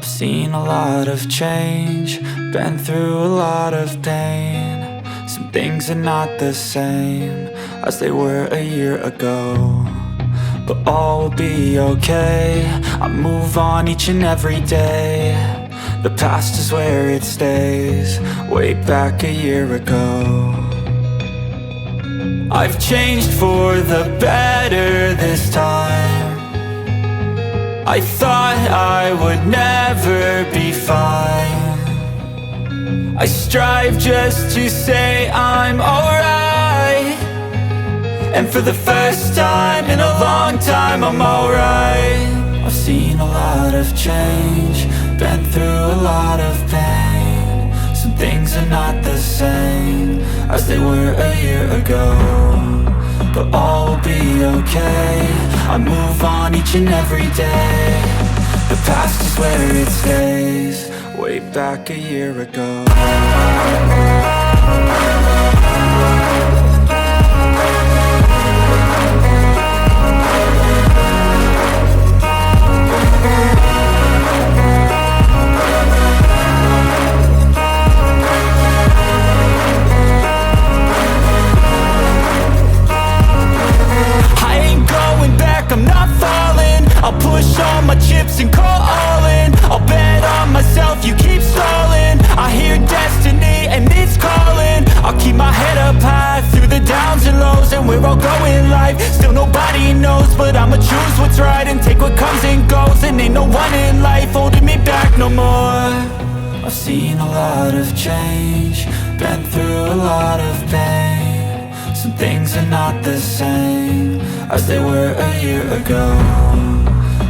I've seen a lot of change, been through a lot of pain. Some things are not the same as they were a year ago, but all will be okay. I move on each and every day. The past is where it stays, way back a year ago. I've changed for the better this time. I thought I would never be fine. I strive just to say I'm alright, and for the first time in a long time I'm alright. I've seen a lot of change, been through a lot of pain. Some things are not the same as they were a year ago, but all will be okay. I move on each and every day. The past is where it stays, way back a year ago. I'm not falling, I'll push all my chips and call all in. I'll bet on myself, you keep stalling. I hear destiny and it's calling. I'll keep my head up high through the downs and lows, and we're all going life. Still nobody knows, but I'ma choose what's right and take what comes and goes. And ain't no one in life holding me back no more. I've seen a lot of change, been through a lot of pain. Some things are not the same as they were a year ago,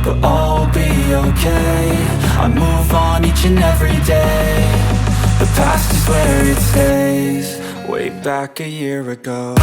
but all will be okay. I move on each and every day. The past is where it stays, way back a year ago.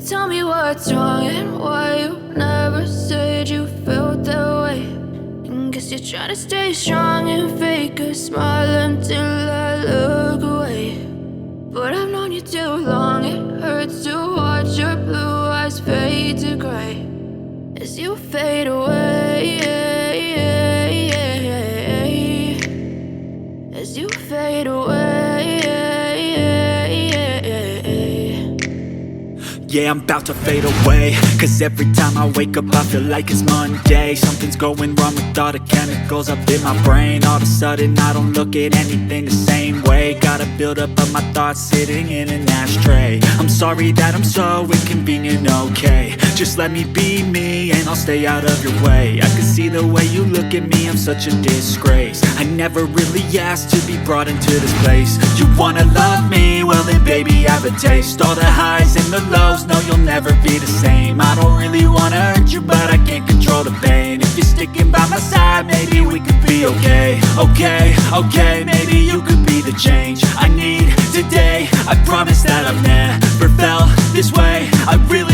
Tell me what's wrong and why you never said you felt that way. And guess you're trying to stay strong and fake a smile until I look away. But I've known you too long, it hurts to watch your blue eyes fade to gray as you fade away, as you fade away. Yeah, I'm about to fade away, cause every time I wake up I feel like it's Monday. Something's going wrong with all the chemicals up in my brain. All of a sudden I don't look at anything the same way. Gotta build up of my thoughts sitting in an ashtray. I'm sorry that I'm so inconvenient, okay. Just let me be me and I'll stay out of your way. I can see the way you look at me, I'm such a disgrace. I never really asked to be brought into this place. You wanna love me? Well then baby have a taste. All the highs and the lows, no, you'll never be the same. I don't really wanna hurt you, but I can't control the pain. If you're sticking by my side, maybe we could be okay. Okay, maybe you could be the change I need today. I promise that I've never felt this way. I really